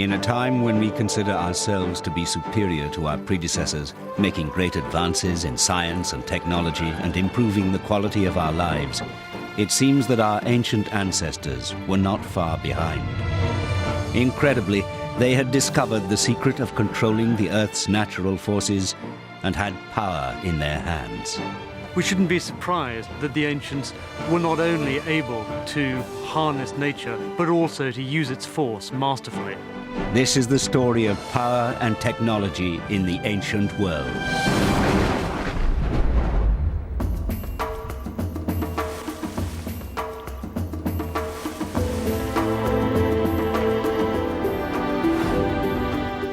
In a time when we consider ourselves to be superior to our predecessors, making great advances in science and technology and improving the quality of our lives, it seems that our ancient ancestors were not far behind. Incredibly, they had discovered the secret of controlling the Earth's natural forces and had power in their hands. We shouldn't be surprised that the ancients were not only able to harness nature, but also to use its force masterfully. This is the story of power and technology in the ancient world.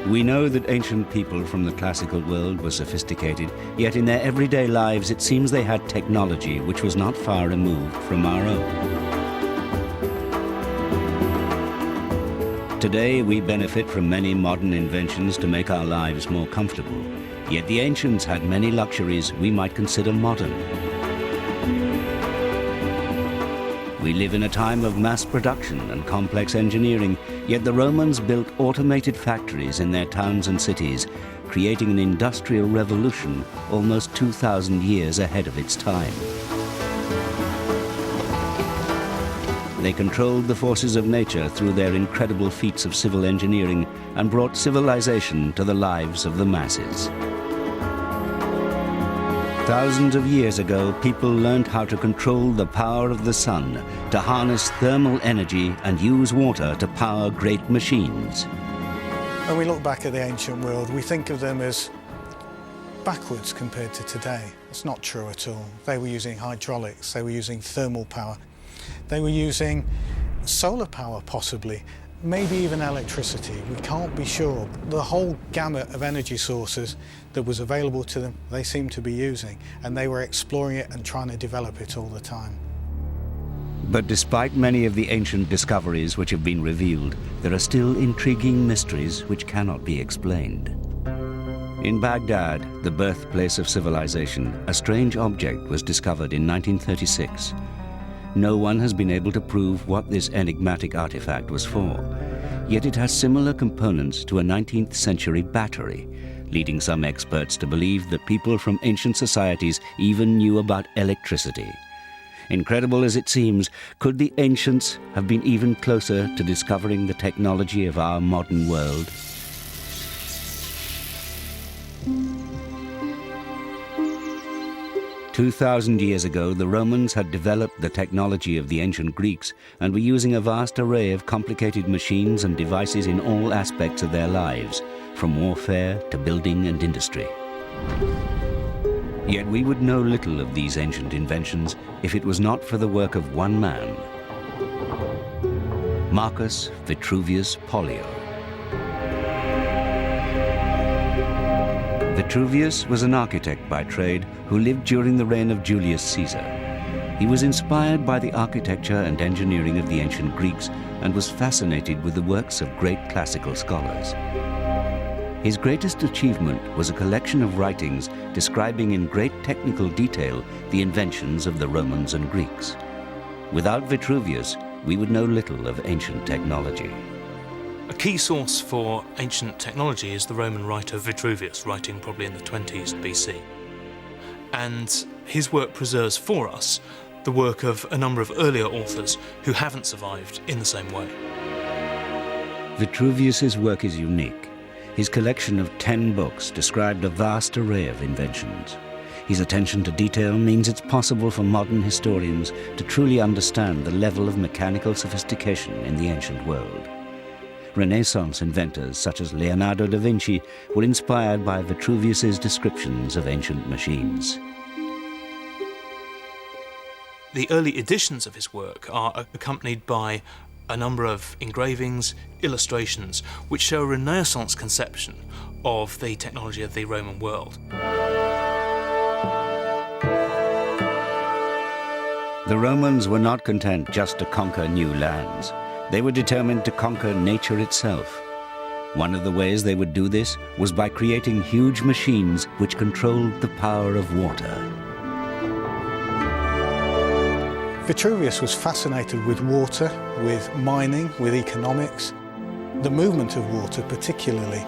We know that ancient people from the classical world were sophisticated, yet in their everyday lives it seems they had technology which was not far removed from our own. Today we benefit from many modern inventions to make our lives more comfortable, yet the ancients had many luxuries we might consider modern. We live in a time of mass production and complex engineering, yet the Romans built automated factories in their towns and cities, creating an industrial revolution almost 2,000 years ahead of its time. They controlled the forces of nature through their incredible feats of civil engineering and brought civilization to the lives of the masses. Thousands of years ago, people learned how to control the power of the sun, to harness thermal energy and use water to power great machines. When we look back at the ancient world, we think of them as backwards compared to today. It's not true at all. They were using hydraulics, they were using thermal power, they were using solar power possibly, maybe even electricity. We can't be sure. The whole gamut of energy sources that was available to them, they seemed to be using, and they were exploring it and trying to develop it all the time. But despite many of the ancient discoveries which have been revealed, there are still intriguing mysteries which cannot be explained. In Baghdad, the birthplace of civilization, a strange object was discovered in 1936. No one has been able to prove what this enigmatic artifact was for, yet it has similar components to a 19th century battery, leading some experts to believe that people from ancient societies even knew about electricity. Incredible as it seems, could the ancients have been even closer to discovering the technology of our modern world? "2,000 years ago, the Romans had developed the technology of the ancient Greeks and were using a vast array of complicated machines and devices in all aspects of their lives, from warfare to building and industry. Yet we would know little of these ancient inventions if it was not for the work of one man, Marcus Vitruvius Pollio. Vitruvius was an architect by trade who lived during the reign of Julius Caesar. He was inspired by the architecture and engineering of the ancient Greeks and was fascinated with the works of great classical scholars. His greatest achievement was a collection of writings describing in great technical detail the inventions of the Romans and Greeks. Without Vitruvius, we would know little of ancient technology. A key source for ancient technology is the Roman writer Vitruvius, writing probably in the 20s BC. And his work preserves for us the work of a number of earlier authors who haven't survived in the same way. Vitruvius's work is unique. His collection of 10 books described a vast array of inventions. His attention to detail means it's possible for modern historians to truly understand the level of mechanical sophistication in the ancient world. Renaissance inventors such as Leonardo da Vinci were inspired by Vitruvius's descriptions of ancient machines. The early editions of his work are accompanied by a number of engravings, illustrations, which show a Renaissance conception of the technology of the Roman world. The Romans were not content just to conquer new lands. They were determined to conquer nature itself. One of the ways they would do this was by creating huge machines which controlled the power of water. Vitruvius was fascinated with water, with mining, with economics. the movement of water particularly.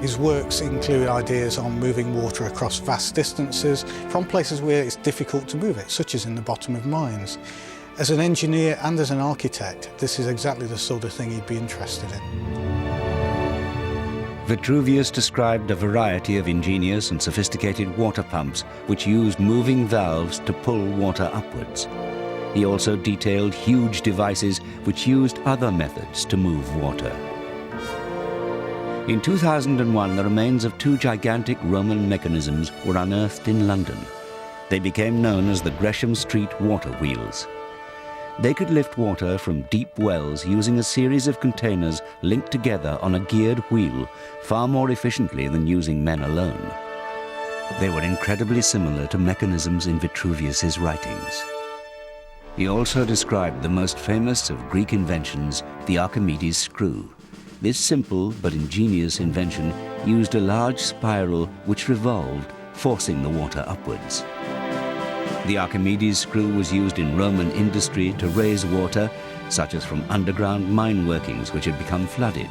His works include ideas on moving water across vast distances from places where it's difficult to move it, such as in the bottom of mines. As an engineer and as an architect, this is exactly the sort of thing he'd be interested in. Vitruvius described a variety of ingenious and sophisticated water pumps which used moving valves to pull water upwards. He also detailed huge devices which used other methods to move water. In 2001, the remains of two gigantic Roman mechanisms were unearthed in London. They became known as the Gresham Street water wheels. They could lift water from deep wells using a series of containers linked together on a geared wheel far more efficiently than using men alone. They were incredibly similar to mechanisms in Vitruvius's writings. He also described the most famous of Greek inventions, the Archimedes screw. This simple but ingenious invention used a large spiral which revolved, forcing the water upwards. The Archimedes screw was used in Roman industry to raise water, such as from underground mine workings which had become flooded.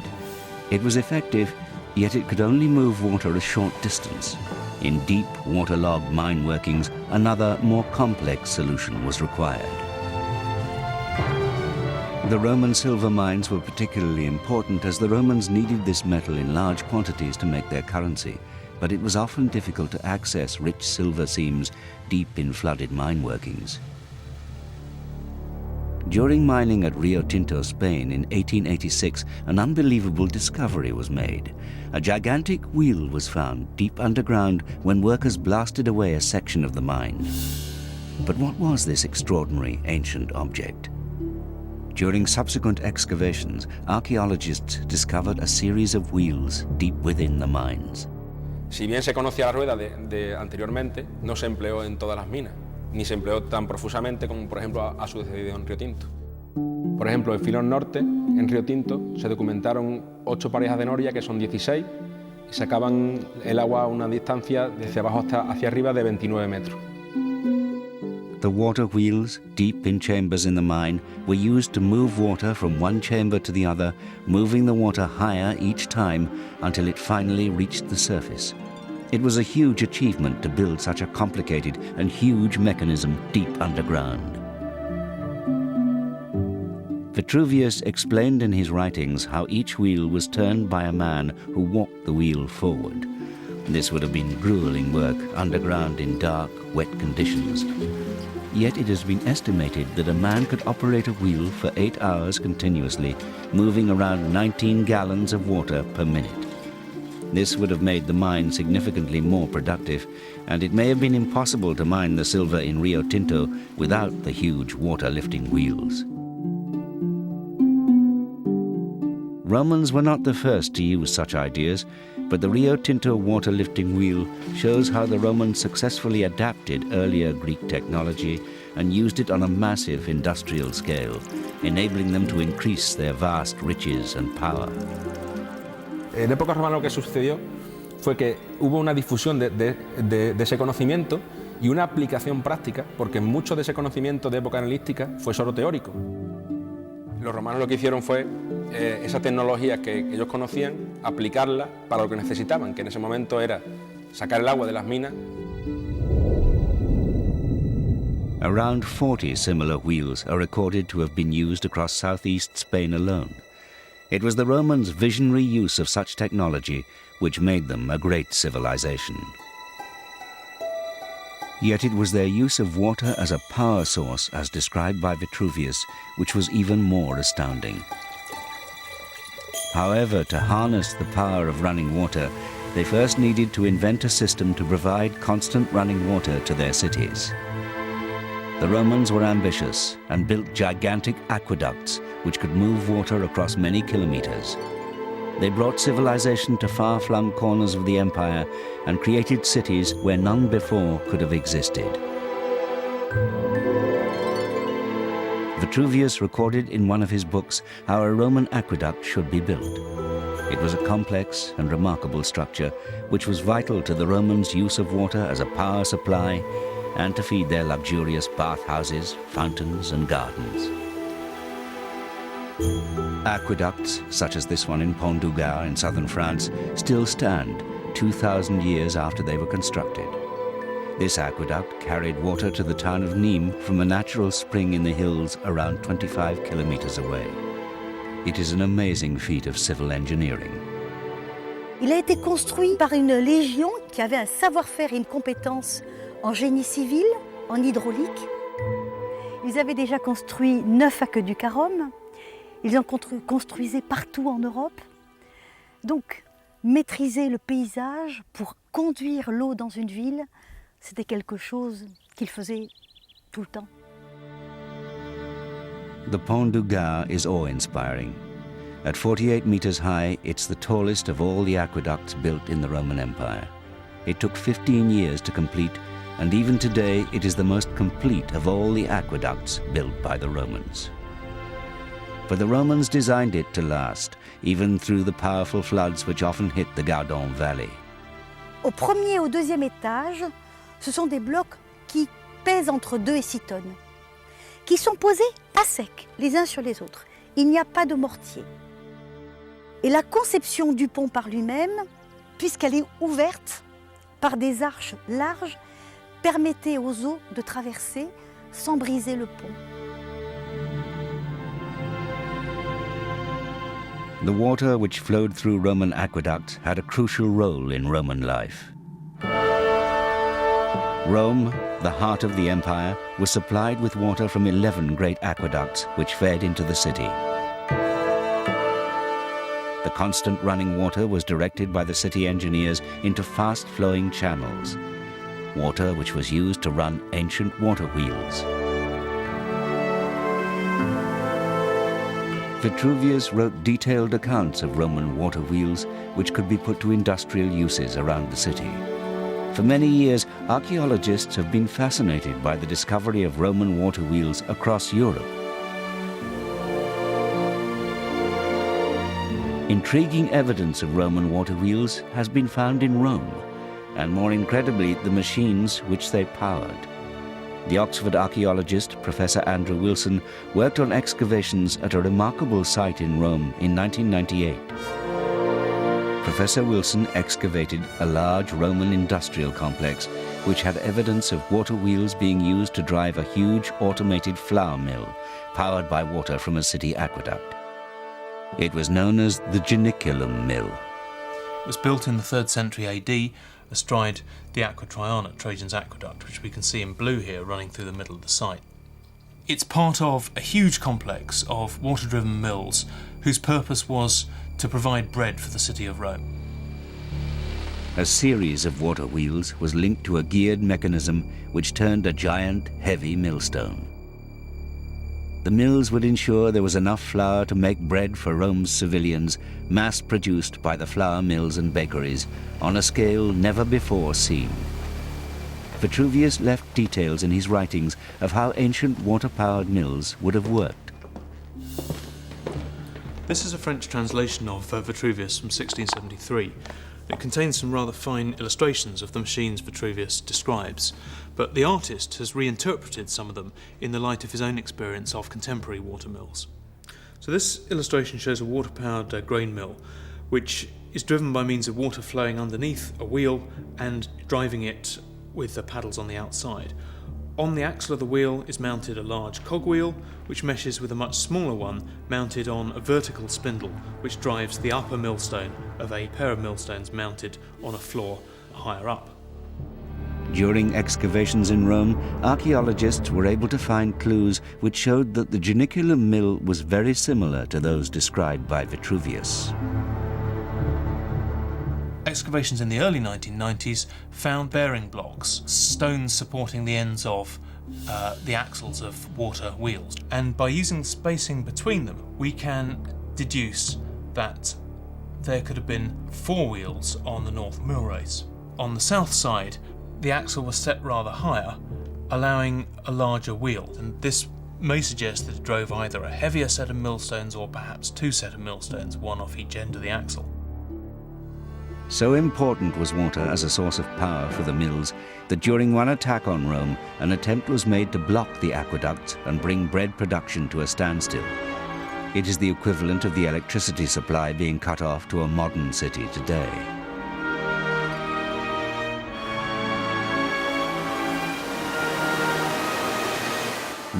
It was effective, yet it could only move water a short distance. In deep, waterlogged mine workings, another, more complex solution was required. The Roman silver mines were particularly important as the Romans needed this metal in large quantities to make their currency, but it was often difficult to access rich silver seams deep in flooded mine workings. During mining at Rio Tinto, Spain in 1886, an unbelievable discovery was made. A gigantic wheel was found deep underground when workers blasted away a section of the mine. But what was this extraordinary ancient object? During subsequent excavations, archaeologists discovered a series of wheels deep within the mines. Si bien se conocía la rueda de anteriormente, no se empleó en todas las minas, ni se empleó tan profusamente como, por ejemplo, ha sucedido en Río Tinto. Por ejemplo, en Filón Norte, en Río Tinto, se documentaron 8 parejas de noria, que son 16, y sacaban el agua a una distancia desde abajo hasta hacia arriba de 29 metros. The water wheels, deep in chambers in the mine, were used to move water from one chamber to the other, moving the water higher each time until it finally reached the surface. It was a huge achievement to build such a complicated and huge mechanism deep underground. Vitruvius explained in his writings how each wheel was turned by a man who walked the wheel forward. This would have been grueling work underground in dark, wet conditions. Yet it has been estimated that a man could operate a wheel for 8 hours continuously, moving around 19 gallons of water per minute. This would have made the mine significantly more productive, and it may have been impossible to mine the silver in Rio Tinto without the huge water-lifting wheels. Romans were not the first to use such ideas, but the Rio Tinto water-lifting wheel shows how the Romans successfully adapted earlier Greek technology and used it on a massive industrial scale, enabling them to increase their vast riches and power. En época romana lo que sucedió fue que hubo una difusión de ese conocimiento y una aplicación práctica, porque mucho de ese conocimiento de época helenística fue solo teórico. Los romanos lo que hicieron fue esa tecnología que ellos conocían, aplicarla para lo que necesitaban, que en ese momento era sacar el agua de las minas. Around 40 similar wheels are recorded to have been used across southeast Spain alone. It was the Romans' visionary use of such technology which made them a great civilization. Yet it was their use of water as a power source, as described by Vitruvius, which was even more astounding. However, to harness the power of running water, they first needed to invent a system to provide constant running water to their cities. The Romans were ambitious and built gigantic aqueducts which could move water across many kilometers. They brought civilization to far-flung corners of the empire and created cities where none before could have existed. Vitruvius recorded in one of his books how a Roman aqueduct should be built. It was a complex and remarkable structure which was vital to the Romans' use of water as a power supply and to feed their luxurious bathhouses, fountains and gardens. Aqueducts, such as this one in Pont du Gard in southern France, still stand 2,000 years after they were constructed. This aqueduct carried water to the town of Nîmes from a natural spring in the hills around 25 kilometers away. It is an amazing feat of civil engineering. Il a été construit par une légion qui avait un savoir-faire et une compétence en génie civil, en hydraulique. Ils avaient déjà construit 9 aqueducs à Rome. Ils en construisaient partout en Europe. Donc, maîtriser le paysage pour conduire l'eau dans une ville, c'était quelque chose qu'ils faisaient tout le temps. The Pont du Gard is awe-inspiring. At 48 meters high, it's the tallest of all the aqueducts built in the Roman Empire. It took 15 years to complete, and even today it is the most complete of all the aqueducts built by the Romans. For the Romans designed it to last, even through the powerful floods which often hit the Gardon Valley. Au premier et au deuxième étage, ce sont des blocs qui pèsent entre 2 et 6 tonnes, qui sont posés à sec, les uns sur les autres. Il n'y a pas de mortier. Et la conception du pont par lui-même, puisqu'elle est ouverte par des arches larges, permettait aux eaux de traverser sans briser le pont. The water which flowed through Roman aqueducts had a crucial role in Roman life. Rome, the heart of the empire, was supplied with water from 11 great aqueducts which fed into the city. The constant running water was directed by the city engineers into fast-flowing channels, water which was used to run ancient water wheels. Vitruvius wrote detailed accounts of Roman water wheels which could be put to industrial uses around the city. For many years, archaeologists have been fascinated by the discovery of Roman water wheels across Europe. Intriguing evidence of Roman water wheels has been found in Rome, and more incredibly, the machines which they powered. The Oxford archaeologist, Professor Andrew Wilson, worked on excavations at a remarkable site in Rome in 1998. Professor Wilson excavated a large Roman industrial complex which had evidence of water wheels being used to drive a huge automated flour mill powered by water from a city aqueduct. It was known as the Janiculum Mill. It was built in the 3rd century AD astride the Aqua Traiana, Trajan's aqueduct, which we can see in blue here running through the middle of the site. It's part of a huge complex of water-driven mills whose purpose was to provide bread for the city of Rome. A series of water wheels was linked to a geared mechanism which turned a giant, heavy millstone. The mills would ensure there was enough flour to make bread for Rome's civilians, mass-produced by the flour mills and bakeries on a scale never before seen. Vitruvius left details in his writings of how ancient water-powered mills would have worked. This is a French translation of Vitruvius from 1673. It contains some rather fine illustrations of the machines Vitruvius describes, but the artist has reinterpreted some of them in the light of his own experience of contemporary water mills. So this illustration shows a water-powered grain mill, which is driven by means of water flowing underneath a wheel and driving it with the paddles on the outside. On the axle of the wheel is mounted a large cogwheel, which meshes with a much smaller one mounted on a vertical spindle, which drives the upper millstone of a pair of millstones mounted on a floor higher up. During excavations in Rome, archaeologists were able to find clues which showed that the Janiculum mill was very similar to those described by Vitruvius. Excavations in the early 1990s found bearing blocks, stones supporting the ends of the axles of water wheels. And by using spacing between them, we can deduce that there could have been 4 wheels on the North Mill Race. On the south side, the axle was set rather higher, allowing a larger wheel, and this may suggest that it drove either a heavier set of millstones or perhaps 2 sets of millstones, one off each end of the axle. So important was water as a source of power for the mills that during one attack on Rome, an attempt was made to block the aqueducts and bring bread production to a standstill. It is the equivalent of the electricity supply being cut off to a modern city today.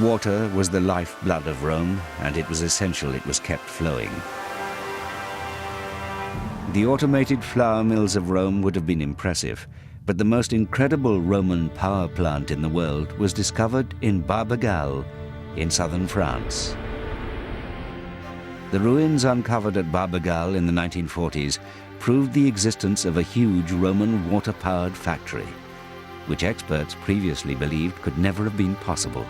Water was the lifeblood of Rome, and it was essential it was kept flowing. The automated flour mills of Rome would have been impressive, but the most incredible Roman power plant in the world was discovered in Barbegal in southern France. The ruins uncovered at Barbegal in the 1940s proved the existence of a huge Roman water-powered factory, which experts previously believed could never have been possible.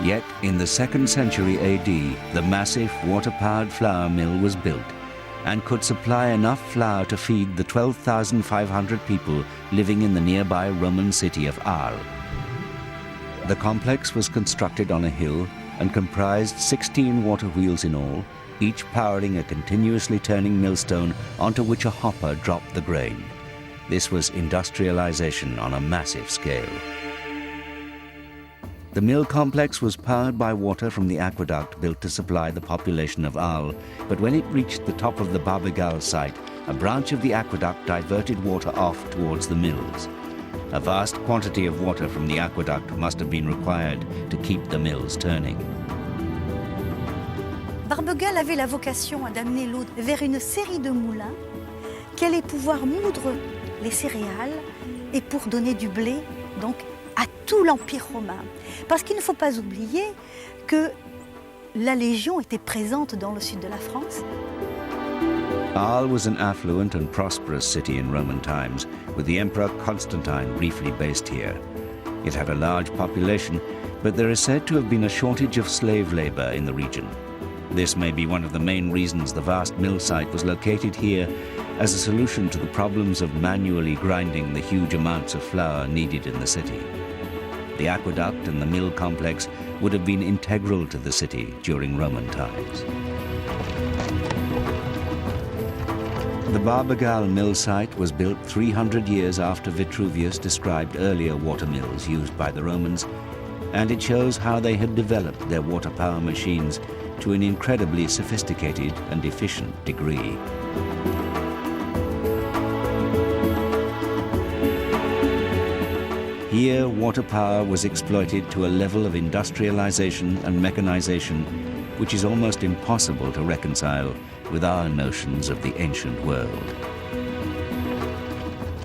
Yet, in the 2nd century AD, the massive water-powered flour mill was built and could supply enough flour to feed the 12,500 people living in the nearby Roman city of Arles. The complex was constructed on a hill and comprised 16 water wheels in all, each powering a continuously turning millstone onto which a hopper dropped the grain. This was industrialization on a massive scale. The mill complex was powered by water from the aqueduct built to supply the population of Arles, but when it reached the top of the Barbegal site, a branch of the aqueduct diverted water off towards the mills. A vast quantity of water from the aqueduct must have been required to keep the mills turning. Barbegal avait la vocation d'amener l'eau vers une série de moulins qui allaient pouvoir moudre les céréales et pour donner du blé, donc à tout l'Empire romain. Parce qu'il ne faut pas oublier que la Légion était présente dans le sud de la France. Arles was an affluent and prosperous city in Roman times, with the Emperor Constantine briefly based here. It had a large population, but there is said to have been a shortage of slave labor in the region. This may be one of the main reasons the vast mill site was located here as a solution to the problems of manually grinding the huge amounts of flour needed in the city. The aqueduct and the mill complex would have been integral to the city during Roman times. The Barbegal mill site was built 300 years after Vitruvius described earlier water mills used by the Romans, and it shows how they had developed their water power machines to an incredibly sophisticated and efficient degree. Here, water power was exploited to a level of industrialization and mechanization which is almost impossible to reconcile with our notions of the ancient world.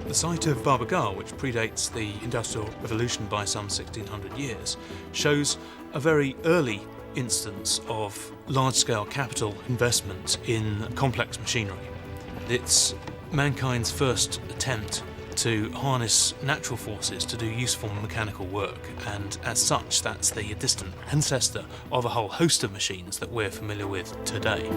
The site of Barbegal, which predates the Industrial Revolution by some 1600 years, shows a very early instance of large-scale capital investment in complex machinery. It's mankind's first attempt to harness natural forces to do useful mechanical work, and as such that's the distant ancestor of a whole host of machines that we're familiar with today.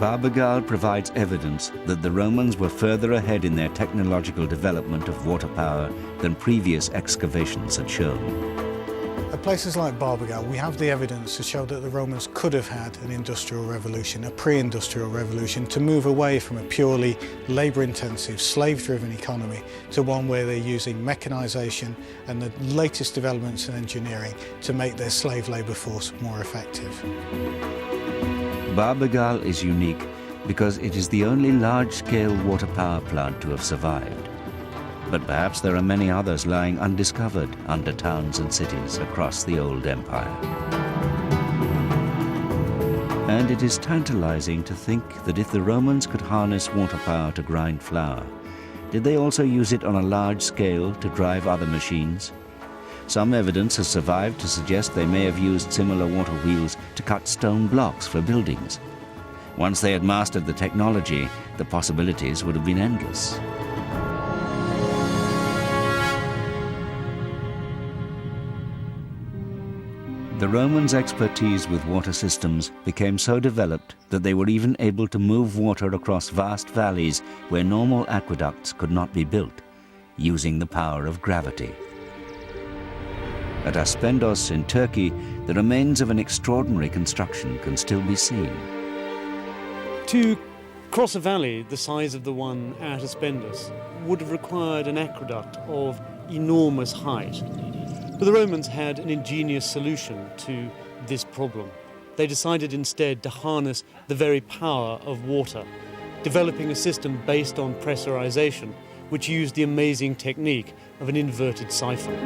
Barbegal provides evidence that the Romans were further ahead in their technological development of water power than previous excavations had shown. At places like Barbegal, we have the evidence to show that the Romans could have had an industrial revolution, a pre-industrial revolution, to move away from a purely labour-intensive, slave-driven economy to one where they're using mechanisation and the latest developments in engineering to make their slave labour force more effective. Barbegal is unique because it is the only large-scale water power plant to have survived. But perhaps there are many others lying undiscovered under towns and cities across the old empire. And it is tantalizing to think that if the Romans could harness water power to grind flour, did they also use it on a large scale to drive other machines? Some evidence has survived to suggest they may have used similar water wheels to cut stone blocks for buildings. Once they had mastered the technology, the possibilities would have been endless. The Romans' expertise with water systems became so developed that they were even able to move water across vast valleys where normal aqueducts could not be built, using the power of gravity. At Aspendos in Turkey, the remains of an extraordinary construction can still be seen. To cross a valley the size of the one at Aspendos would have required an aqueduct of enormous height. But the Romans had an ingenious solution to this problem. they decided instead to harness the very power of water, developing a system based on pressurization, which used the amazing technique of an inverted siphon.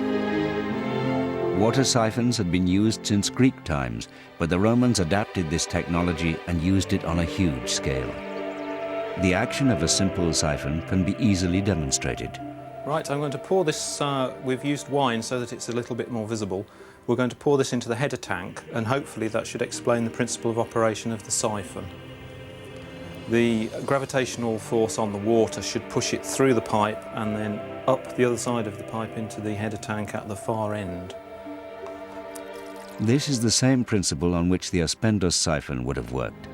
Water siphons had been used since Greek times, but the Romans adapted this technology and used it on a huge scale. The action of a simple siphon can be easily demonstrated. Right, I'm going to pour this, we've used wine so that it's a little bit more visible. We're going to pour this into the header tank, and hopefully that should explain the principle of operation of the siphon. The gravitational force on the water should push it through the pipe and then up the other side of the pipe into the header tank at the far end. This is the same principle on which the Aspendos siphon would have worked.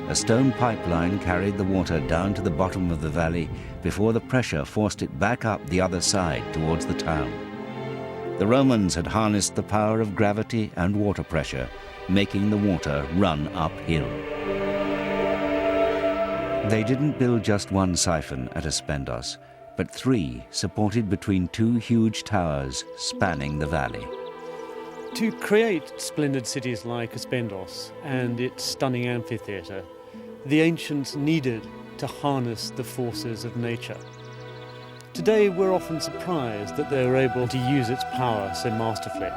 A stone pipeline carried the water down to the bottom of the valley before the pressure forced it back up the other side towards the town. The Romans had harnessed the power of gravity and water pressure, making the water run uphill. They didn't build just one siphon at Aspendos, but three supported between two huge towers spanning the valley. To create splendid cities like Aspendos and its stunning amphitheatre, the ancients needed to harness the forces of nature. Today we're often surprised that they were able to use its power so masterfully.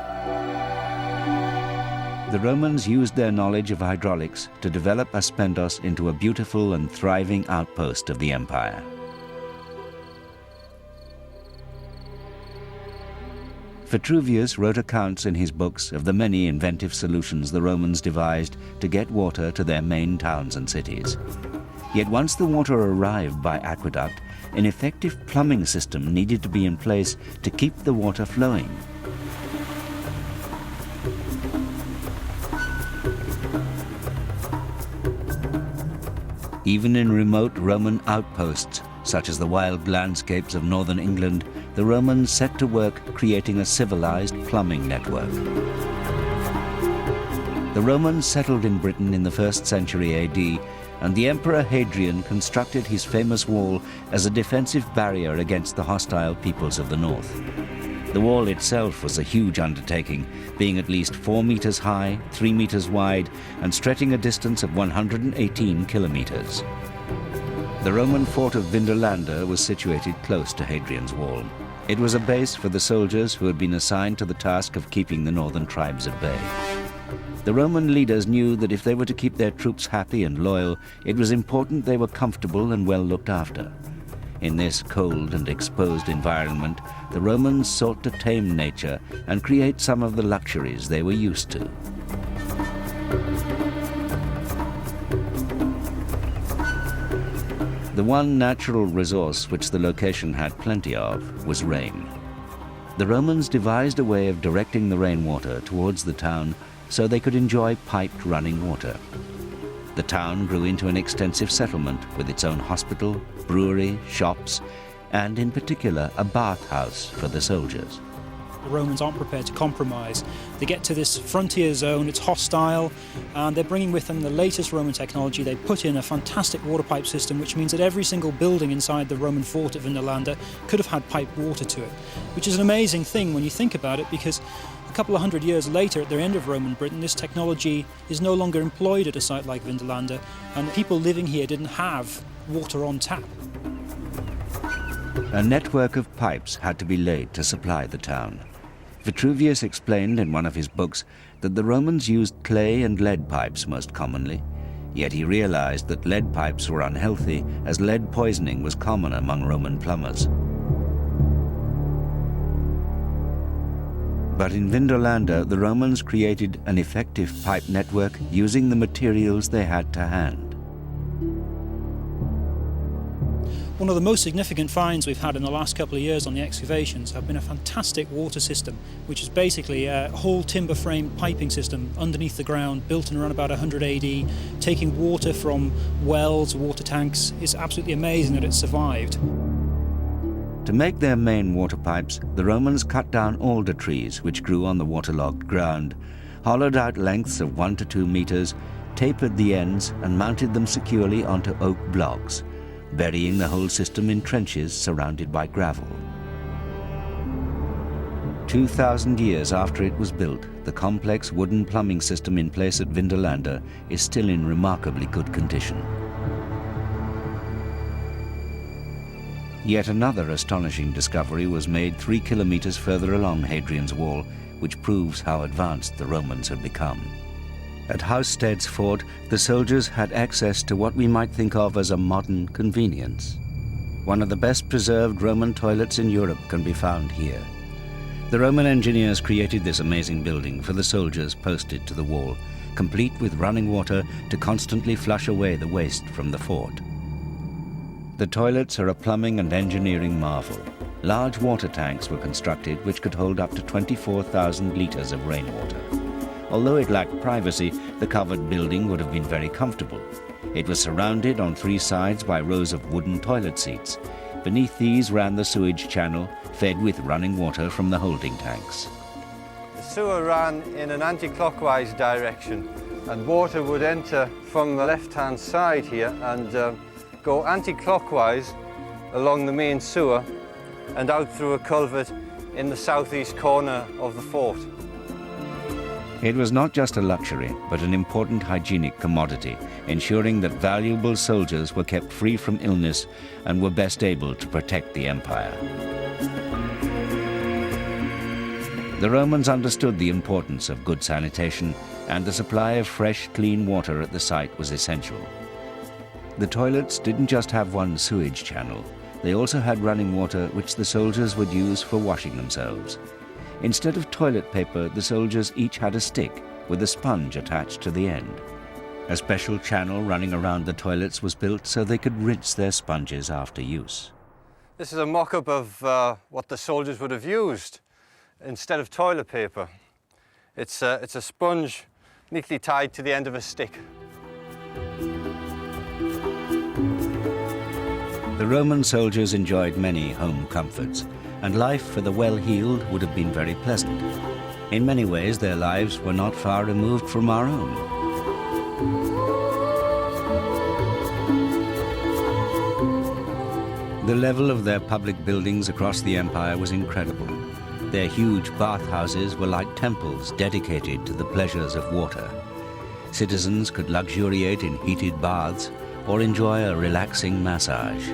The Romans used their knowledge of hydraulics to develop Aspendos into a beautiful and thriving outpost of the empire. Vitruvius wrote accounts in his books of the many inventive solutions the Romans devised to get water to their main towns and cities. Yet once the water arrived by aqueduct, an effective plumbing system needed to be in place to keep the water flowing. Even in remote Roman outposts, such as the wild landscapes of northern England, the Romans set to work creating a civilized plumbing network. The Romans settled in Britain in the 1st century AD, and the Emperor Hadrian constructed his famous wall as a defensive barrier against the hostile peoples of the north. The wall itself was a huge undertaking, being at least 4 meters high, 3 meters wide, and stretching a distance of 118 kilometers. The Roman fort of Vindolanda was situated close to Hadrian's wall. It was a base for the soldiers who had been assigned to the task of keeping the northern tribes at bay. The Roman leaders knew that if they were to keep their troops happy and loyal, it was important they were comfortable and well looked after. In this cold and exposed environment, the Romans sought to tame nature and create some of the luxuries they were used to. The one natural resource which the location had plenty of was rain. The Romans devised a way of directing the rainwater towards the town so they could enjoy piped running water. The town grew into an extensive settlement with its own hospital, brewery, shops, and in particular a bathhouse for the soldiers. The Romans aren't prepared to compromise. They get to this frontier zone, it's hostile, and they're bringing with them the latest Roman technology. They put in a fantastic water pipe system, which means that every single building inside the Roman fort at Vindolanda could have had piped water to it, which is an amazing thing when you think about it, because a couple of hundred years later, at the end of Roman Britain, this technology is no longer employed at a site like Vindolanda, and people living here didn't have water on tap. A network of pipes had to be laid to supply the town. Vitruvius explained in one of his books that the Romans used clay and lead pipes most commonly, yet he realized that lead pipes were unhealthy as lead poisoning was common among Roman plumbers. But in Vindolanda, the Romans created an effective pipe network using the materials they had to hand. One of the most significant finds we've had in the last couple of years on the excavations have been a fantastic water system, which is basically a whole timber frame piping system underneath the ground, built in around about 100 AD, taking water from wells, water tanks. It's absolutely amazing that it survived. To make their main water pipes, the Romans cut down alder trees which grew on the waterlogged ground, hollowed out lengths of 1 to 2 meters, tapered the ends and mounted them securely onto oak blocks, burying the whole system in trenches surrounded by gravel. 2,000 years after it was built, the complex wooden plumbing system in place at Vindolanda is still in remarkably good condition. Yet another astonishing discovery was made 3 kilometers further along Hadrian's Wall, which proves how advanced the Romans had become. At Housesteads Fort, the soldiers had access to what we might think of as a modern convenience. One of the best preserved Roman toilets in Europe can be found here. The Roman engineers created this amazing building for the soldiers posted to the wall, complete with running water to constantly flush away the waste from the fort. The toilets are a plumbing and engineering marvel. Large water tanks were constructed which could hold up to 24,000 litres of rainwater. Although it lacked privacy, the covered building would have been very comfortable. It was surrounded on 3 sides by rows of wooden toilet seats. Beneath these ran the sewage channel, fed with running water from the holding tanks. The sewer ran in an anti-clockwise direction, and water would enter from the left-hand side here and go anti-clockwise along the main sewer and out through a culvert in the southeast corner of the fort. It was not just a luxury, but an important hygienic commodity, ensuring that valuable soldiers were kept free from illness and were best able to protect the empire. The Romans understood the importance of good sanitation, and the supply of fresh, clean water at the site was essential. The toilets didn't just have one sewage channel. They also had running water which the soldiers would use for washing themselves. Instead of toilet paper, the soldiers each had a stick with a sponge attached to the end. A special channel running around the toilets was built so they could rinse their sponges after use. This is a mock-up of what the soldiers would have used instead of toilet paper. It's a sponge neatly tied to the end of a stick. The Roman soldiers enjoyed many home comforts, and life for the well-heeled would have been very pleasant. In many ways, their lives were not far removed from our own. The level of their public buildings across the empire was incredible. Their huge bathhouses were like temples dedicated to the pleasures of water. Citizens could luxuriate in heated baths or enjoy a relaxing massage.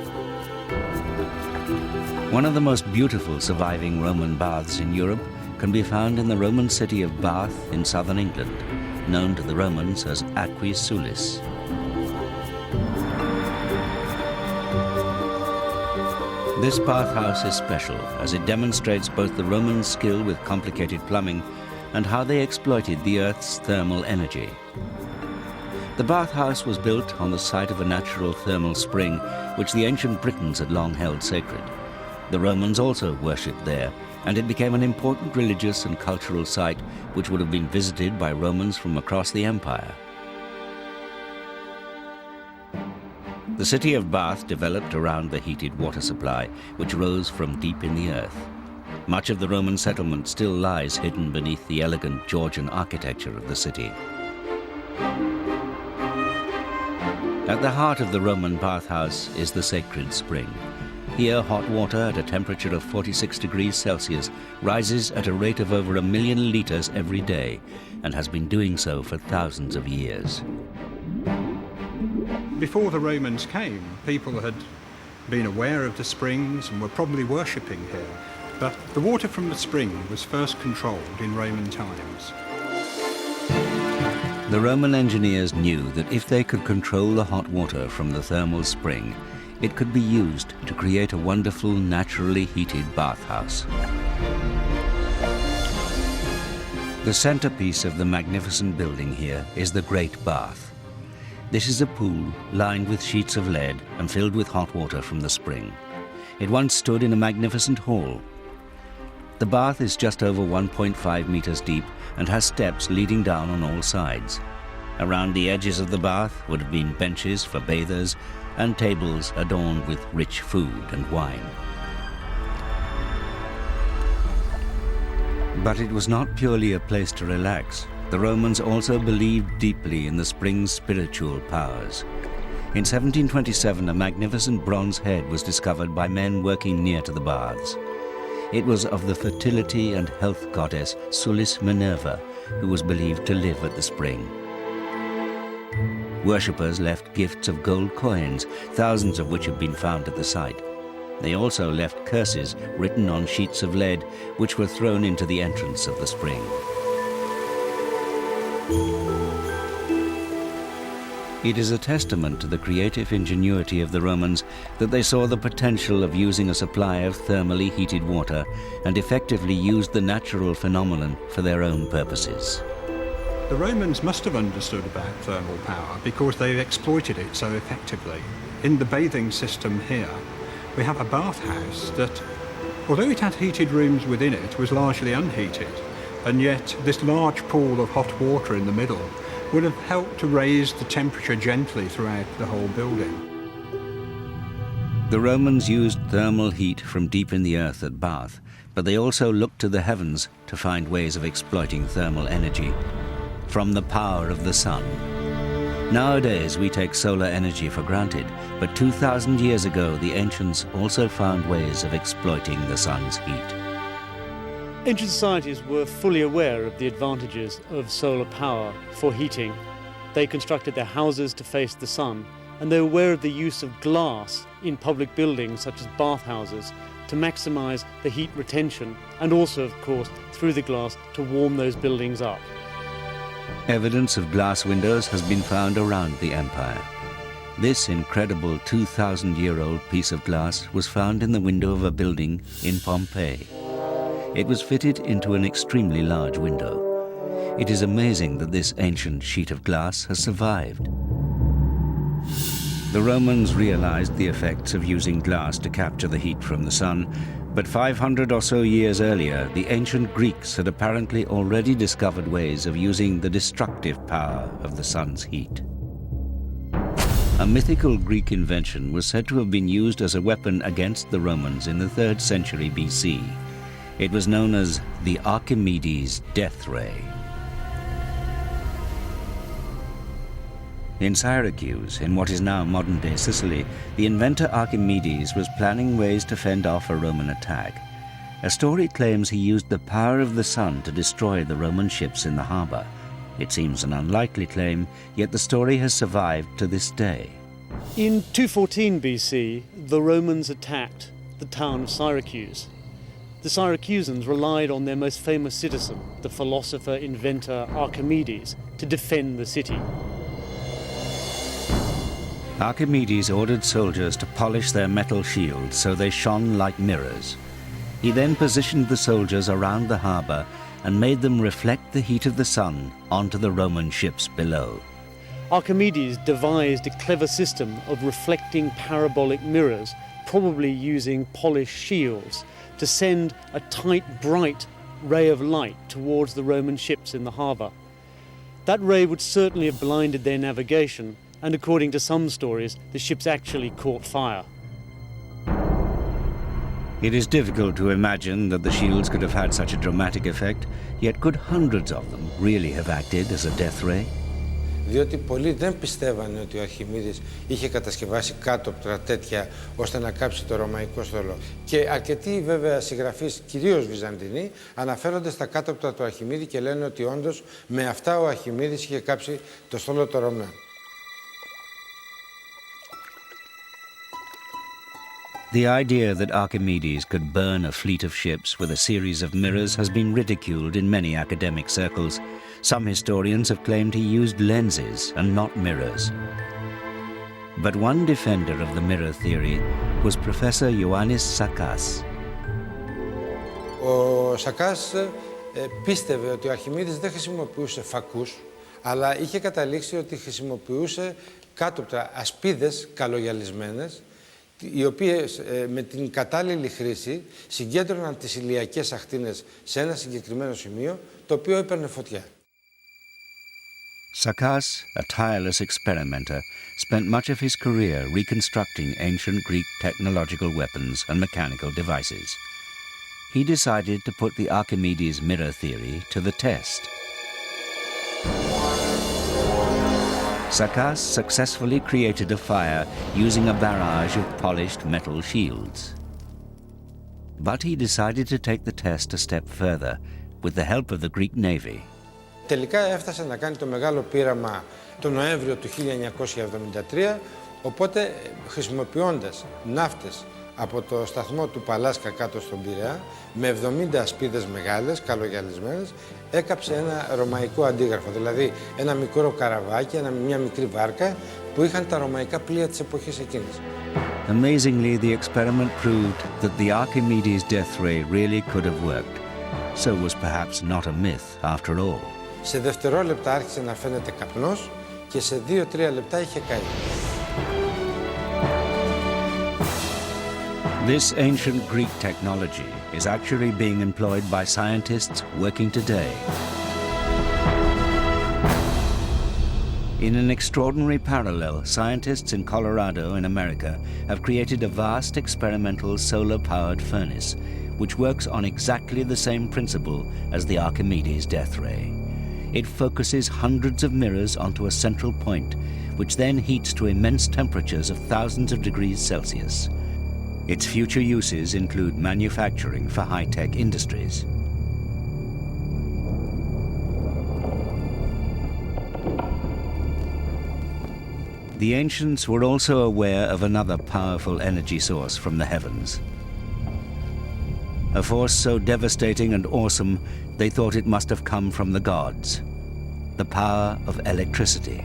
One of the most beautiful surviving Roman baths in Europe can be found in the Roman city of Bath in southern England, known to the Romans as Aquae Sulis. This bathhouse is special as it demonstrates both the Roman skill with complicated plumbing and how they exploited the Earth's thermal energy. The bathhouse was built on the site of a natural thermal spring which the ancient Britons had long held sacred. The Romans also worshipped there, and it became an important religious and cultural site which would have been visited by Romans from across the empire. The city of Bath developed around the heated water supply, which rose from deep in the earth. Much of the Roman settlement still lies hidden beneath the elegant Georgian architecture of the city. At the heart of the Roman bathhouse is the sacred spring. Here, hot water at a temperature of 46 degrees Celsius rises at a rate of over 1 million litres every day and has been doing so for thousands of years. Before the Romans came, people had been aware of the springs and were probably worshipping here. But the water from the spring was first controlled in Roman times. The Roman engineers knew that if they could control the hot water from the thermal spring, it could be used to create a wonderful, naturally heated bathhouse. The centerpiece of the magnificent building here is the Great Bath. This is a pool lined with sheets of lead and filled with hot water from the spring. It once stood in a magnificent hall. The bath is just over 1.5 meters deep and has steps leading down on all sides. Around the edges of the bath would have been benches for bathers and tables adorned with rich food and wine. But it was not purely a place to relax. The Romans also believed deeply in the spring's spiritual powers. In 1727, a magnificent bronze head was discovered by men working near to the baths. It was of the fertility and health goddess Sulis Minerva, who was believed to live at the spring. Worshippers left gifts of gold coins, thousands of which have been found at the site. They also left curses written on sheets of lead, which were thrown into the entrance of the spring. It is a testament to the creative ingenuity of the Romans that they saw the potential of using a supply of thermally heated water and effectively used the natural phenomenon for their own purposes. The Romans must have understood about thermal power because they've exploited it so effectively. In the bathing system here, we have a bathhouse that, although it had heated rooms within it, was largely unheated, and yet this large pool of hot water in the middle would have helped to raise the temperature gently throughout the whole building. The Romans used thermal heat from deep in the earth at Bath, but they also looked to the heavens to find ways of exploiting thermal energy from the power of the sun. Nowadays, we take solar energy for granted, but 2,000 years ago, the ancients also found ways of exploiting the sun's heat. Ancient societies were fully aware of the advantages of solar power for heating. They constructed their houses to face the sun, and they were aware of the use of glass in public buildings such as bathhouses to maximize the heat retention, and also, of course, through the glass to warm those buildings up. Evidence of glass windows has been found around the empire. This incredible 2,000-year-old piece of glass was found in the window of a building in Pompeii. It was fitted into an extremely large window. It is amazing that this ancient sheet of glass has survived. The Romans realized the effects of using glass to capture the heat from the sun, but 500 or so years earlier, the ancient Greeks had apparently already discovered ways of using the destructive power of the sun's heat. A mythical Greek invention was said to have been used as a weapon against the Romans in the 3rd century BC. It was known as the Archimedes death ray. In Syracuse, in what is now modern-day Sicily, the inventor Archimedes was planning ways to fend off a Roman attack. A story claims he used the power of the sun to destroy the Roman ships in the harbor. It seems an unlikely claim, yet the story has survived to this day. In 214 BC, the Romans attacked the town of Syracuse. The Syracusans relied on their most famous citizen, the philosopher-inventor Archimedes, to defend the city. Archimedes ordered soldiers to polish their metal shields so they shone like mirrors. He then positioned the soldiers around the harbor and made them reflect the heat of the sun onto the Roman ships below. Archimedes devised a clever system of reflecting parabolic mirrors, probably using polished shields, to send a tight, bright ray of light towards the Roman ships in the harbor. That ray would certainly have blinded their navigation, and according to some stories, the ships actually caught fire. It is difficult to imagine that the shields could have had such a dramatic effect, yet could hundreds of them really have acted as a death ray? Διότι πολλοί δεν πιστεύανε ότι ο Αρχιμίδης είχε κατασκευάσει κάτωπτρα τέτοια ώστε να κάψει το ρωμαϊκό στόλο. Και αρκετοί βέβαια συγγραφείς, κυρίως Βυζαντινοί, αναφέρονται στα κάτωπτρα του Αρχιμίδη και λένε ότι όντως με αυτά ο Αρχιμίδης είχε κάψει το στόλο των Ρωμαίων. The idea that Archimedes could burn a fleet of ships with a series of mirrors has been ridiculed in many academic circles. Some historians have claimed he used lenses and not mirrors. But one defender of the mirror theory was Professor Ioannis Sakkas. Ο Σακάς πίστευε ότι ο Αρχιμίδης δεν χρησιμοποιούσε φακούς, αλλά είχε καταλήξει ότι χρησιμοποιούσε κάτωπτρα ασπίδες καλογιαλισμένες, οι οποίες με την κατάλληλη χρήση συγκέντρωναν τις ηλιακές ακτίνες σε ένα συγκεκριμένο σημείο, το οποίο έπαιρνε φωτιά. Sakkas, a tireless experimenter, spent much of his career reconstructing ancient Greek technological weapons and mechanical devices. He decided to put the Archimedes mirror theory to the test. Sakkas successfully created a fire using a barrage of polished metal shields. But he decided to take the test a step further with the help of the Greek Navy. τελικά έφτασε να κάνει το μεγάλο πείραμα το Νοέμβριο του 1973, οπότε χρησιμοποιώντας ναύτες από το σταθμό του Παλάσκα κάτω στον Πειραιά, με 70 ασπίδες μεγάλες, καλογιαλισμένες, έκαψε ένα ρωμαϊκό αντίγραφο, δηλαδή ένα μικρό καραβάκι, μια μικρή βάρκα που είχαν τα ρωμαϊκά πλοία της εποχής εκείνης. Amazingly, the experiment proved that the Archimedes death ray really could have worked. So was perhaps not a myth after all. Σε δευτερόλεπτα άρχισε να φαίνεται καπνός και σε 2-3 λεπτά είχε καεί. This ancient Greek technology is actually being employed by scientists working today. In an extraordinary parallel, scientists in Colorado in America have created a vast experimental solar-powered furnace, which works on exactly the same principle as the Archimedes death ray. It focuses hundreds of mirrors onto a central point, which then heats to immense temperatures of thousands of degrees Celsius. Its future uses include manufacturing for high-tech industries. The ancients were also aware of another powerful energy source from the heavens. A force so devastating and awesome, they thought it must have come from the gods. The power of electricity.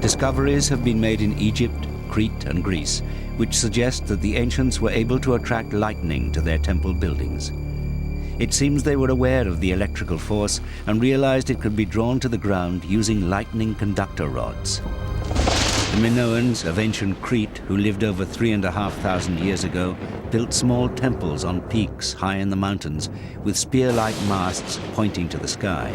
Discoveries have been made in Egypt, Crete and Greece, which suggest that the ancients were able to attract lightning to their temple buildings. It seems they were aware of the electrical force and realized it could be drawn to the ground using lightning conductor rods. The Minoans of ancient Crete, who lived over 3,500 years ago, built small temples on peaks high in the mountains with spear-like masts pointing to the sky.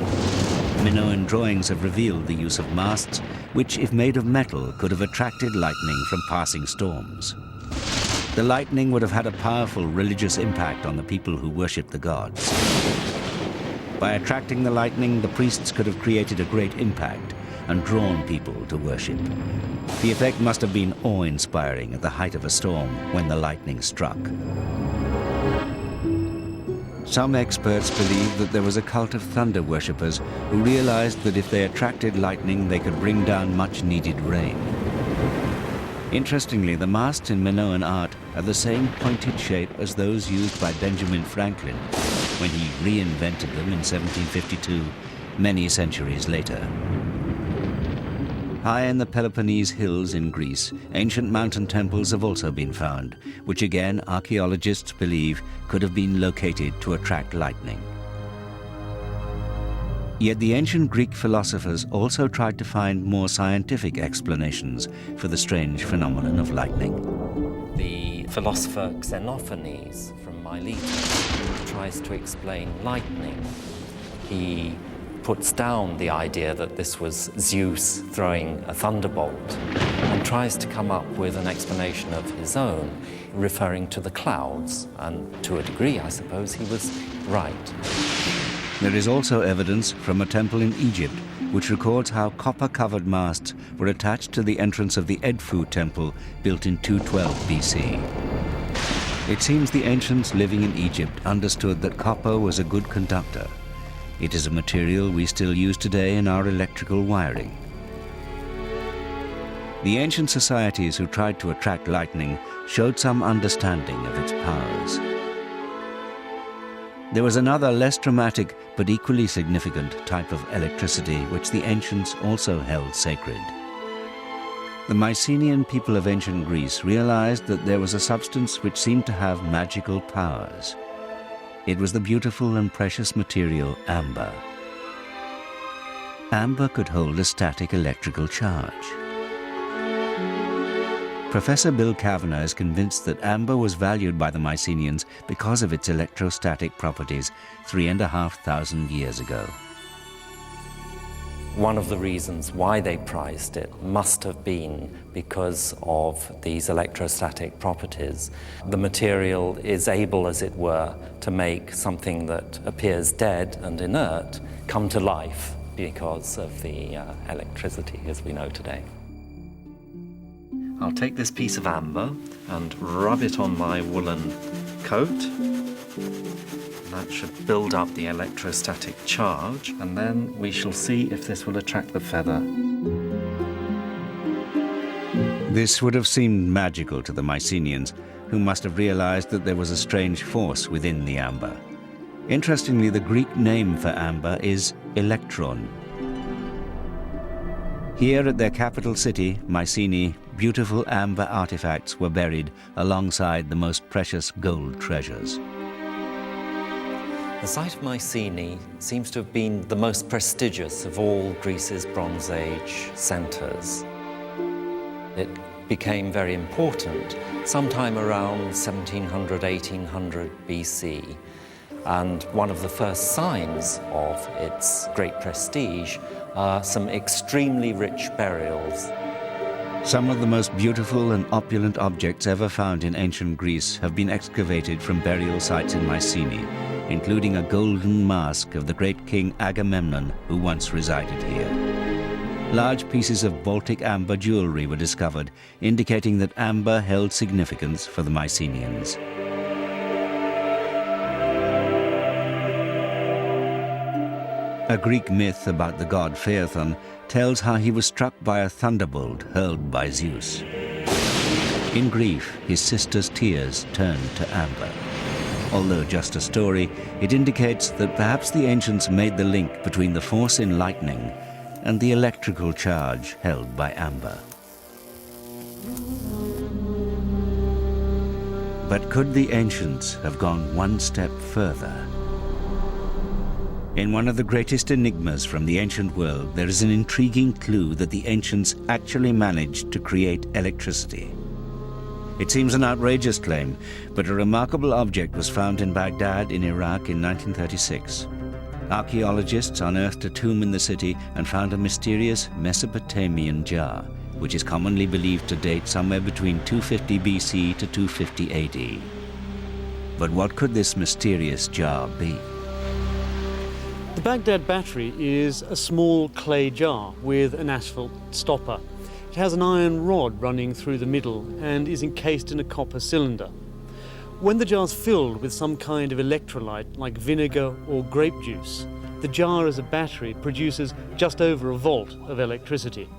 Minoan drawings have revealed the use of masts, which, if made of metal, could have attracted lightning from passing storms. The lightning would have had a powerful religious impact on the people who worshipped the gods. By attracting the lightning, the priests could have created a great impact and drawn people to worship. The effect must have been awe-inspiring at the height of a storm when the lightning struck. Some experts believe that there was a cult of thunder worshippers who realized that if they attracted lightning, they could bring down much-needed rain. Interestingly, the masts in Minoan art are the same pointed shape as those used by Benjamin Franklin when he reinvented them in 1752, many centuries later. High in the Peloponnese hills in Greece, ancient mountain temples have also been found, which again archaeologists believe could have been located to attract lightning. Yet the ancient Greek philosophers also tried to find more scientific explanations for the strange phenomenon of lightning. The philosopher Xenophanes from Miletus tries to explain lightning. He puts down the idea that this was Zeus throwing a thunderbolt and tries to come up with an explanation of his own, referring to the clouds, and to a degree, I suppose, he was right. There is also evidence from a temple in Egypt which records how copper-covered masts were attached to the entrance of the Edfu temple built in 212 BC. It seems the ancients living in Egypt understood that copper was a good conductor. It is a material we still use today in our electrical wiring. The ancient societies who tried to attract lightning showed some understanding of its powers. There was another less dramatic but equally significant type of electricity which the ancients also held sacred. The Mycenaean people of ancient Greece realized that there was a substance which seemed to have magical powers. It was the beautiful and precious material amber. Amber could hold a static electrical charge. Professor Bill Kavanagh is convinced that amber was valued by the Mycenaeans because of its electrostatic properties 3,500 years ago. One of the reasons why they prized it must have been because of these electrostatic properties. The material is able, as it were, to make something that appears dead and inert come to life because of the electricity as we know today. I'll take this piece of amber and rub it on my woolen coat. That should build up the electrostatic charge, and then we shall see if this will attract the feather. This would have seemed magical to the Mycenaeans, who must have realized that there was a strange force within the amber. Interestingly, the Greek name for amber is electron. Here at their capital city, Mycenae, beautiful amber artifacts were buried alongside the most precious gold treasures. The site of Mycenae seems to have been the most prestigious of all Greece's Bronze Age centres. It became very important sometime around 1700, 1800 BC. And one of the first signs of its great prestige are some extremely rich burials. Some of the most beautiful and opulent objects ever found in ancient Greece have been excavated from burial sites in Mycenae, including a golden mask of the great king Agamemnon, who once resided here. Large pieces of Baltic amber jewelry were discovered, indicating that amber held significance for the Mycenaeans. A Greek myth about the god Phaethon tells how he was struck by a thunderbolt hurled by Zeus. In grief, his sister's tears turned to amber. Although just a story, it indicates that perhaps the ancients made the link between the force in lightning and the electrical charge held by amber. But could the ancients have gone one step further? In one of the greatest enigmas from the ancient world, there is an intriguing clue that the ancients actually managed to create electricity. It seems an outrageous claim, but a remarkable object was found in Baghdad in Iraq in 1936. Archaeologists unearthed a tomb in the city and found a mysterious Mesopotamian jar, which is commonly believed to date somewhere between 250 BC to 250 AD. But what could this mysterious jar be? The Baghdad battery is a small clay jar with an asphalt stopper. It has an iron rod running through the middle and is encased in a copper cylinder. When the jar's filled with some kind of electrolyte like vinegar or grape juice, the jar as a battery produces just over a volt of electricity.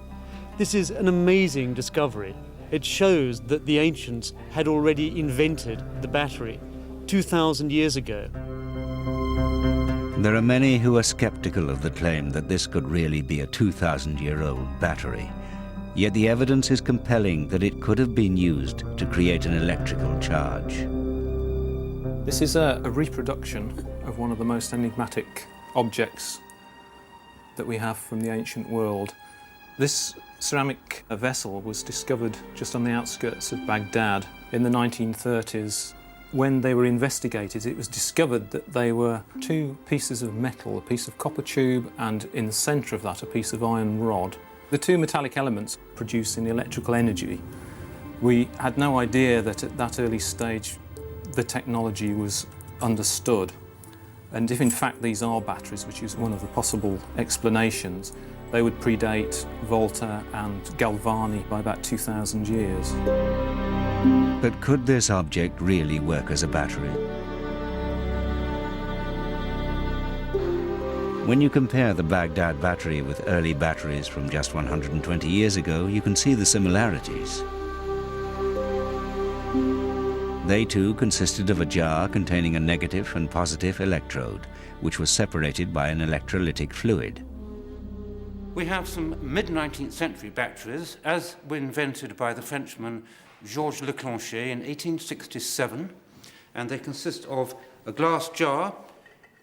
This is an amazing discovery. It shows that the ancients had already invented the battery 2,000 years ago. There are many who are skeptical of the claim that this could really be a 2,000-year-old battery. Yet the evidence is compelling that it could have been used to create an electrical charge. This is a reproduction of one of the most enigmatic objects that we have from the ancient world. This ceramic vessel was discovered just on the outskirts of Baghdad in the 1930s. When they were investigated, it was discovered that they were two pieces of metal, a piece of copper tube and in the centre of that a piece of iron rod. The two metallic elements producing electrical energy. We had no idea that at that early stage the technology was understood. And if in fact these are batteries, which is one of the possible explanations, they would predate Volta and Galvani by about 2,000 years. But could this object really work as a battery? When you compare the Baghdad battery with early batteries from just 120 years ago, you can see the similarities. They too consisted of a jar containing a negative and positive electrode, which was separated by an electrolytic fluid. We have some mid-19th century batteries, as were invented by the Frenchman Georges Leclanché in 1867, and they consist of a glass jar.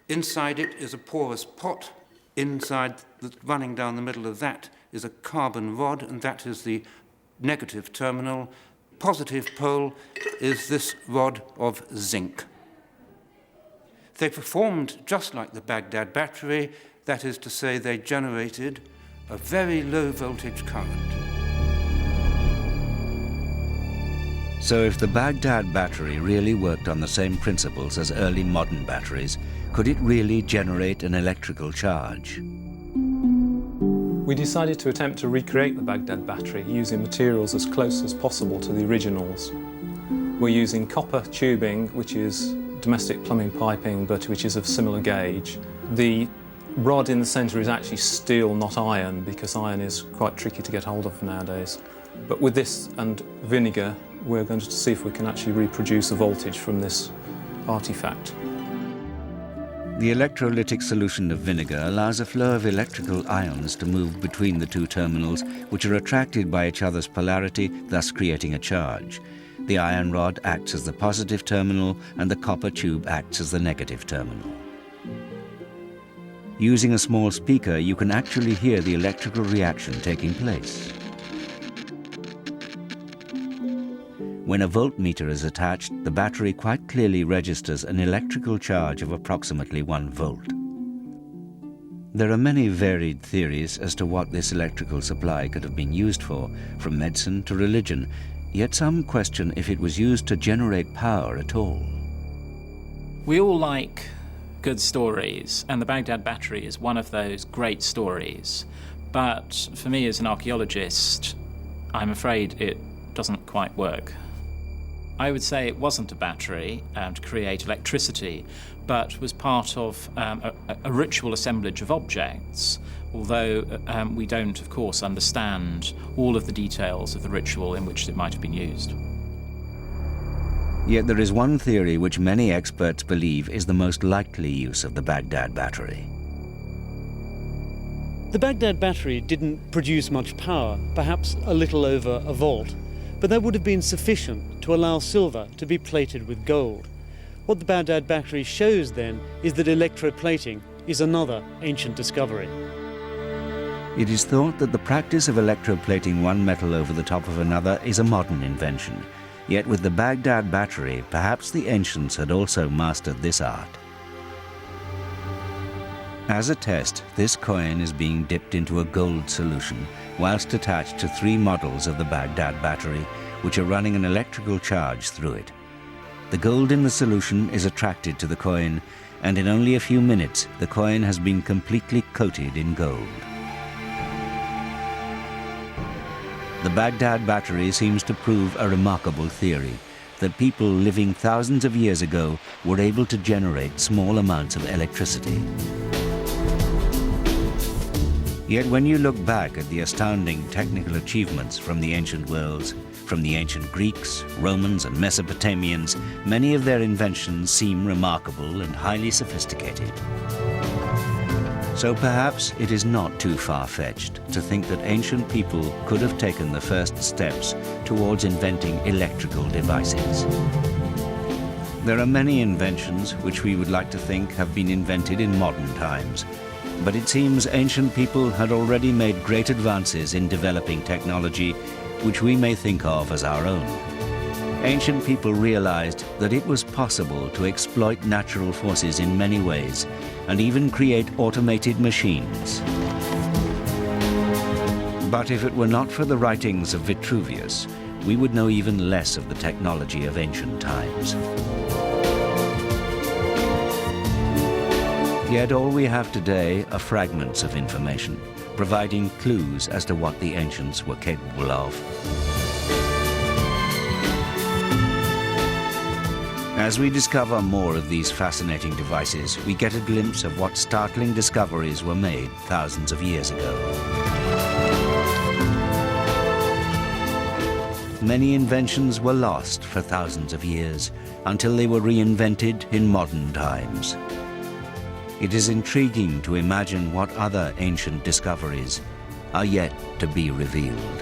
Inside it is a porous pot. Inside, running down the middle of that, is a carbon rod, and that is the negative terminal. Positive pole is this rod of zinc. They performed just like the Baghdad battery, that is to say, they generated a very low voltage current. So if the Baghdad battery really worked on the same principles as early modern batteries, could it really generate an electrical charge? We decided to attempt to recreate the Baghdad battery using materials as close as possible to the originals. We're using copper tubing, which is domestic plumbing piping, but which is of similar gauge. The rod in the centre is actually steel, not iron, because iron is quite tricky to get hold of nowadays. But with this and vinegar, we're going to see if we can actually reproduce the voltage from this artefact. The electrolytic solution of vinegar allows a flow of electrical ions to move between the two terminals, which are attracted by each other's polarity, thus creating a charge. The iron rod acts as the positive terminal and the copper tube acts as the negative terminal. Using a small speaker, you can actually hear the electrical reaction taking place. When a voltmeter is attached, the battery quite clearly registers an electrical charge of approximately 1 volt. There are many varied theories as to what this electrical supply could have been used for, from medicine to religion, yet some question if it was used to generate power at all. We all like good stories, and the Baghdad battery is one of those great stories. But for me as an archaeologist, I'm afraid it doesn't quite work. I would say it wasn't a battery to create electricity, but was part of a ritual assemblage of objects, although we don't, of course, understand all of the details of the ritual in which it might have been used. Yet there is one theory which many experts believe is the most likely use of the Baghdad battery. The Baghdad battery didn't produce much power, perhaps a little over a volt, but that would have been sufficient to allow silver to be plated with gold. What the Baghdad battery shows then is that electroplating is another ancient discovery. It is thought that the practice of electroplating one metal over the top of another is a modern invention. Yet with the Baghdad battery, perhaps the ancients had also mastered this art. As a test, this coin is being dipped into a gold solution, whilst attached to 3 models of the Baghdad battery, which are running an electrical charge through it. The gold in the solution is attracted to the coin, and in only a few minutes, the coin has been completely coated in gold. The Baghdad battery seems to prove a remarkable theory, that people living thousands of years ago were able to generate small amounts of electricity. Yet when you look back at the astounding technical achievements from the ancient worlds, from the ancient Greeks, Romans and Mesopotamians, many of their inventions seem remarkable and highly sophisticated. So perhaps it is not too far-fetched to think that ancient people could have taken the first steps towards inventing electrical devices. There are many inventions which we would like to think have been invented in modern times, but it seems ancient people had already made great advances in developing technology which we may think of as our own. Ancient people realized that it was possible to exploit natural forces in many ways and even create automated machines. But if it were not for the writings of Vitruvius, we would know even less of the technology of ancient times. Yet all we have today are fragments of information, providing clues as to what the ancients were capable of. As we discover more of these fascinating devices, we get a glimpse of what startling discoveries were made thousands of years ago. Many inventions were lost for thousands of years until they were reinvented in modern times. It is intriguing to imagine what other ancient discoveries are yet to be revealed.